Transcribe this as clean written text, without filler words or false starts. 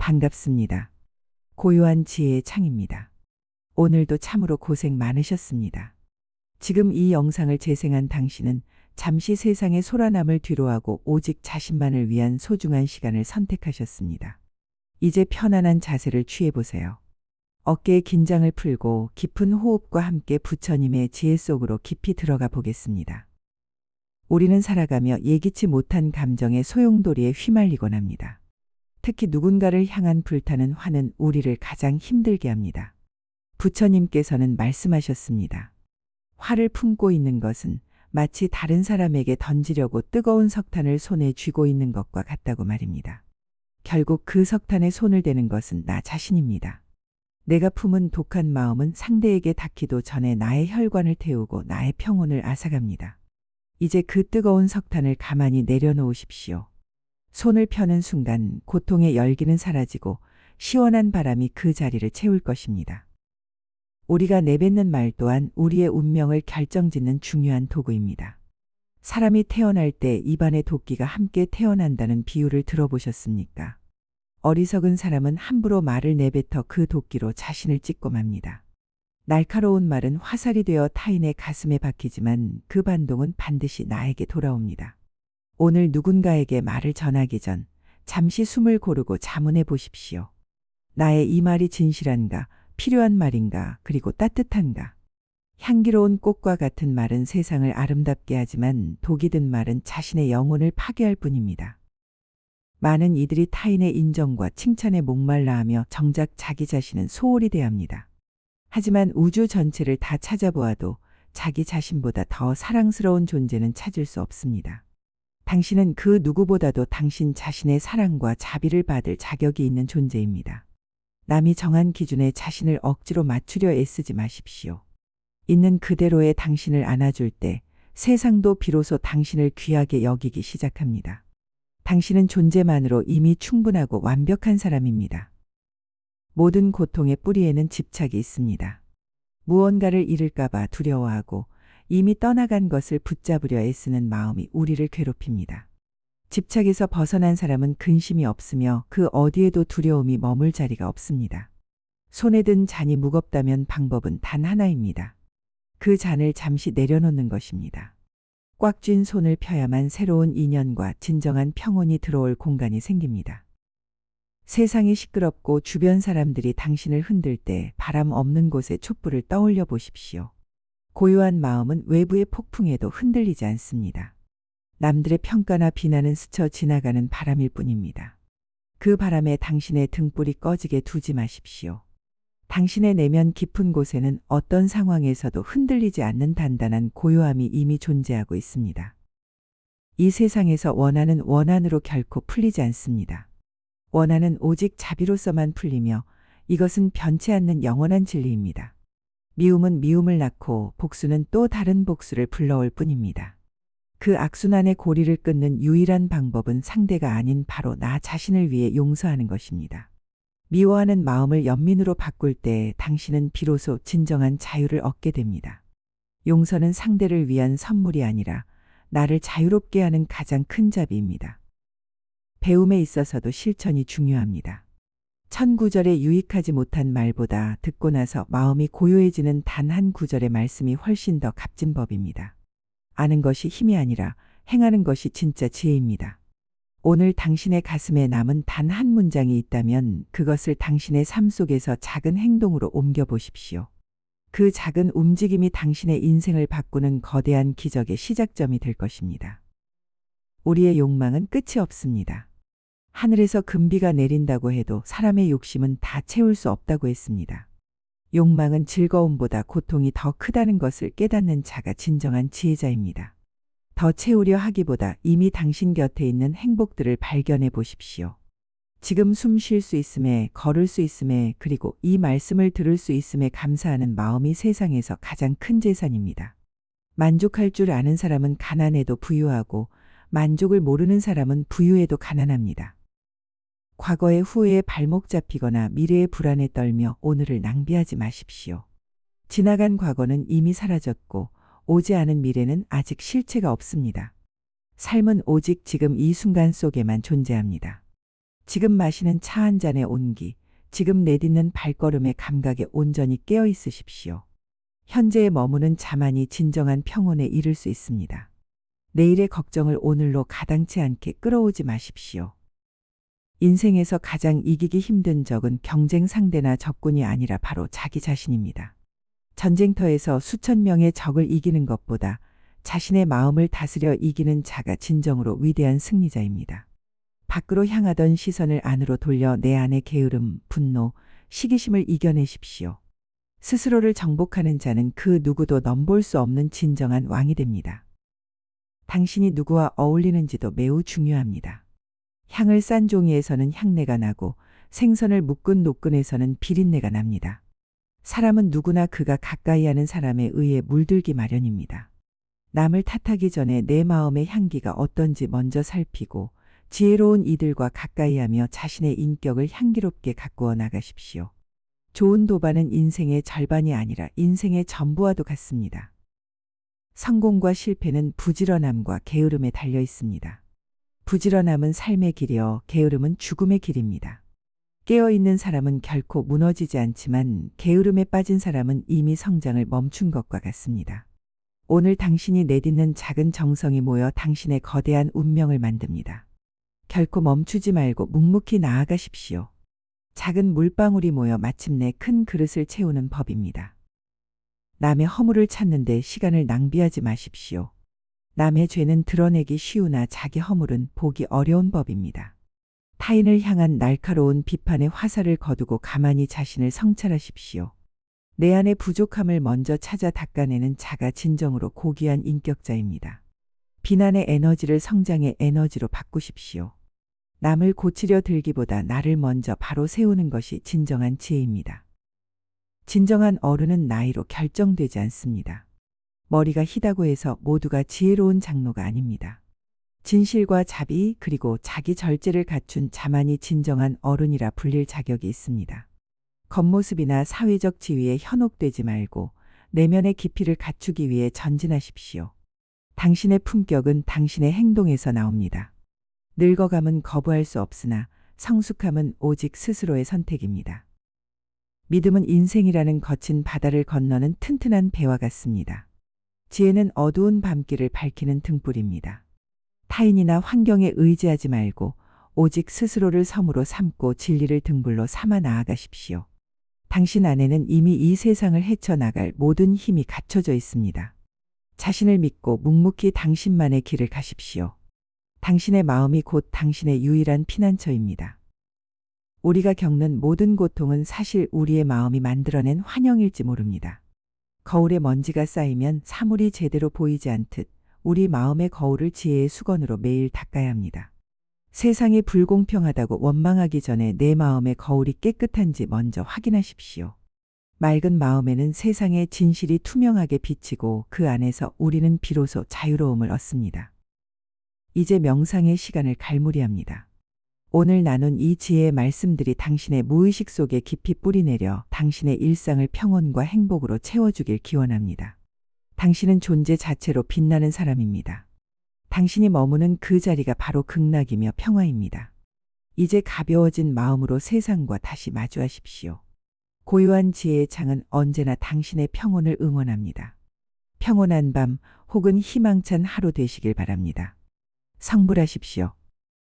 반갑습니다. 고요한 지혜의 창입니다. 오늘도 참으로 고생 많으셨습니다. 지금 이 영상을 재생한 당신은 잠시 세상의 소란함을 뒤로하고 오직 자신만을 위한 소중한 시간을 선택하셨습니다. 이제 편안한 자세를 취해보세요. 어깨의 긴장을 풀고 깊은 호흡과 함께 부처님의 지혜 속으로 깊이 들어가 보겠습니다. 우리는 살아가며 예기치 못한 감정의 소용돌이에 휘말리곤 합니다. 특히 누군가를 향한 불타는 화는 우리를 가장 힘들게 합니다. 부처님께서는 말씀하셨습니다. 화를 품고 있는 것은 마치 다른 사람에게 던지려고 뜨거운 석탄을 손에 쥐고 있는 것과 같다고 말입니다. 결국 그 석탄에 손을 대는 것은 나 자신입니다. 내가 품은 독한 마음은 상대에게 닿기도 전에 나의 혈관을 태우고 나의 평온을 앗아갑니다. 이제 그 뜨거운 석탄을 가만히 내려놓으십시오. 손을 펴는 순간 고통의 열기는 사라지고 시원한 바람이 그 자리를 채울 것입니다. 우리가 내뱉는 말 또한 우리의 운명을 결정짓는 중요한 도구입니다. 사람이 태어날 때 입안에 도끼가 함께 태어난다는 비유를 들어보셨습니까? 어리석은 사람은 함부로 말을 내뱉어 그 도끼로 자신을 찢고 맙니다. 날카로운 말은 화살이 되어 타인의 가슴에 박히지만 그 반동은 반드시 나에게 돌아옵니다. 오늘 누군가에게 말을 전하기 전 잠시 숨을 고르고 자문해 보십시오. 나의 이 말이 진실한가, 필요한 말인가, 그리고 따뜻한가? 향기로운 꽃과 같은 말은 세상을 아름답게 하지만 독이 든 말은 자신의 영혼을 파괴할 뿐입니다. 많은 이들이 타인의 인정과 칭찬에 목말라하며 정작 자기 자신은 소홀히 대합니다. 하지만 우주 전체를 다 찾아보아도 자기 자신보다 더 사랑스러운 존재는 찾을 수 없습니다. 당신은 그 누구보다도 당신 자신의 사랑과 자비를 받을 자격이 있는 존재입니다. 남이 정한 기준에 자신을 억지로 맞추려 애쓰지 마십시오. 있는 그대로의 당신을 안아줄 때 세상도 비로소 당신을 귀하게 여기기 시작합니다. 당신은 존재만으로 이미 충분하고 완벽한 사람입니다. 모든 고통의 뿌리에는 집착이 있습니다. 무언가를 잃을까봐 두려워하고 이미 떠나간 것을 붙잡으려 애쓰는 마음이 우리를 괴롭힙니다. 집착에서 벗어난 사람은 근심이 없으며 그 어디에도 두려움이 머물 자리가 없습니다. 손에 든 잔이 무겁다면 방법은 단 하나입니다. 그 잔을 잠시 내려놓는 것입니다. 꽉 쥔 손을 펴야만 새로운 인연과 진정한 평온이 들어올 공간이 생깁니다. 세상이 시끄럽고 주변 사람들이 당신을 흔들 때 바람 없는 곳에 촛불을 떠올려 보십시오. 고요한 마음은 외부의 폭풍에도 흔들리지 않습니다. 남들의 평가나 비난은 스쳐 지나가는 바람일 뿐입니다. 그 바람에 당신의 등불이 꺼지게 두지 마십시오. 당신의 내면 깊은 곳에는 어떤 상황에서도 흔들리지 않는 단단한 고요함이 이미 존재하고 있습니다. 이 세상에서 원한은 원한으로 결코 풀리지 않습니다. 원한은 오직 자비로서만 풀리며 이것은 변치 않는 영원한 진리입니다. 미움은 미움을 낳고 복수는 또 다른 복수를 불러올 뿐입니다. 그 악순환의 고리를 끊는 유일한 방법은 상대가 아닌 바로 나 자신을 위해 용서하는 것입니다. 미워하는 마음을 연민으로 바꿀 때 당신은 비로소 진정한 자유를 얻게 됩니다. 용서는 상대를 위한 선물이 아니라 나를 자유롭게 하는 가장 큰 자비입니다. 배움에 있어서도 실천이 중요합니다. 천 구절에 유익하지 못한 말보다 듣고 나서 마음이 고요해지는 단 한 구절의 말씀이 훨씬 더 값진 법입니다. 아는 것이 힘이 아니라 행하는 것이 진짜 지혜입니다. 오늘 당신의 가슴에 남은 단 한 문장이 있다면 그것을 당신의 삶 속에서 작은 행동으로 옮겨보십시오. 그 작은 움직임이 당신의 인생을 바꾸는 거대한 기적의 시작점이 될 것입니다. 우리의 욕망은 끝이 없습니다. 하늘에서 금비가 내린다고 해도 사람의 욕심은 다 채울 수 없다고 했습니다. 욕망은 즐거움보다 고통이 더 크다는 것을 깨닫는 자가 진정한 지혜자입니다. 더 채우려 하기보다 이미 당신 곁에 있는 행복들을 발견해 보십시오. 지금 숨 쉴 수 있음에, 걸을 수 있음에, 그리고 이 말씀을 들을 수 있음에 감사하는 마음이 세상에서 가장 큰 재산입니다. 만족할 줄 아는 사람은 가난해도 부유하고 만족을 모르는 사람은 부유해도 가난합니다. 과거의 후회에 발목 잡히거나 미래의 불안에 떨며 오늘을 낭비하지 마십시오. 지나간 과거는 이미 사라졌고 오지 않은 미래는 아직 실체가 없습니다. 삶은 오직 지금 이 순간 속에만 존재합니다. 지금 마시는 차 한 잔의 온기, 지금 내딛는 발걸음의 감각에 온전히 깨어 있으십시오. 현재에 머무는 자만이 진정한 평온에 이를 수 있습니다. 내일의 걱정을 오늘로 가당치 않게 끌어오지 마십시오. 인생에서 가장 이기기 힘든 적은 경쟁 상대나 적군이 아니라 바로 자기 자신입니다. 전쟁터에서 수천 명의 적을 이기는 것보다 자신의 마음을 다스려 이기는 자가 진정으로 위대한 승리자입니다. 밖으로 향하던 시선을 안으로 돌려 내 안의 게으름, 분노, 시기심을 이겨내십시오. 스스로를 정복하는 자는 그 누구도 넘볼 수 없는 진정한 왕이 됩니다. 당신이 누구와 어울리는지도 매우 중요합니다. 향을 싼 종이에서는 향내가 나고 생선을 묶은 노끈에서는 비린내가 납니다. 사람은 누구나 그가 가까이 하는 사람에 의해 물들기 마련입니다. 남을 탓하기 전에 내 마음의 향기가 어떤지 먼저 살피고 지혜로운 이들과 가까이 하며 자신의 인격을 향기롭게 가꾸어 나가십시오. 좋은 도반은 인생의 절반이 아니라 인생의 전부와도 같습니다. 성공과 실패는 부지런함과 게으름에 달려 있습니다. 부지런함은 삶의 길이요, 게으름은 죽음의 길입니다. 깨어있는 사람은 결코 무너지지 않지만 게으름에 빠진 사람은 이미 성장을 멈춘 것과 같습니다. 오늘 당신이 내딛는 작은 정성이 모여 당신의 거대한 운명을 만듭니다. 결코 멈추지 말고 묵묵히 나아가십시오. 작은 물방울이 모여 마침내 큰 그릇을 채우는 법입니다. 남의 허물을 찾는데 시간을 낭비하지 마십시오. 남의 죄는 드러내기 쉬우나 자기 허물은 보기 어려운 법입니다. 타인을 향한 날카로운 비판의 화살을 거두고 가만히 자신을 성찰하십시오. 내 안의 부족함을 먼저 찾아 닦아내는 자가 진정으로 고귀한 인격자입니다. 비난의 에너지를 성장의 에너지로 바꾸십시오. 남을 고치려 들기보다 나를 먼저 바로 세우는 것이 진정한 지혜입니다. 진정한 어른은 나이로 결정되지 않습니다. 머리가 희다고 해서 모두가 지혜로운 장로가 아닙니다. 진실과 자비 그리고 자기 절제를 갖춘 자만이 진정한 어른이라 불릴 자격이 있습니다. 겉모습이나 사회적 지위에 현혹되지 말고 내면의 깊이를 갖추기 위해 전진하십시오. 당신의 품격은 당신의 행동에서 나옵니다. 늙어감은 거부할 수 없으나 성숙함은 오직 스스로의 선택입니다. 믿음은 인생이라는 거친 바다를 건너는 튼튼한 배와 같습니다. 지혜는 어두운 밤길을 밝히는 등불입니다. 타인이나 환경에 의지하지 말고 오직 스스로를 섬으로 삼고 진리를 등불로 삼아 나아가십시오. 당신 안에는 이미 이 세상을 헤쳐나갈 모든 힘이 갖춰져 있습니다. 자신을 믿고 묵묵히 당신만의 길을 가십시오. 당신의 마음이 곧 당신의 유일한 피난처입니다. 우리가 겪는 모든 고통은 사실 우리의 마음이 만들어낸 환영일지 모릅니다. 거울에 먼지가 쌓이면 사물이 제대로 보이지 않듯 우리 마음의 거울을 지혜의 수건으로 매일 닦아야 합니다. 세상이 불공평하다고 원망하기 전에 내 마음의 거울이 깨끗한지 먼저 확인하십시오. 맑은 마음에는 세상의 진실이 투명하게 비치고 그 안에서 우리는 비로소 자유로움을 얻습니다. 이제 명상의 시간을 갈무리합니다. 오늘 나눈 이 지혜의 말씀들이 당신의 무의식 속에 깊이 뿌리내려 당신의 일상을 평온과 행복으로 채워주길 기원합니다. 당신은 존재 자체로 빛나는 사람입니다. 당신이 머무는 그 자리가 바로 극락이며 평화입니다. 이제 가벼워진 마음으로 세상과 다시 마주하십시오. 고요한 지혜의 창은 언제나 당신의 평온을 응원합니다. 평온한 밤 혹은 희망찬 하루 되시길 바랍니다. 성불하십시오.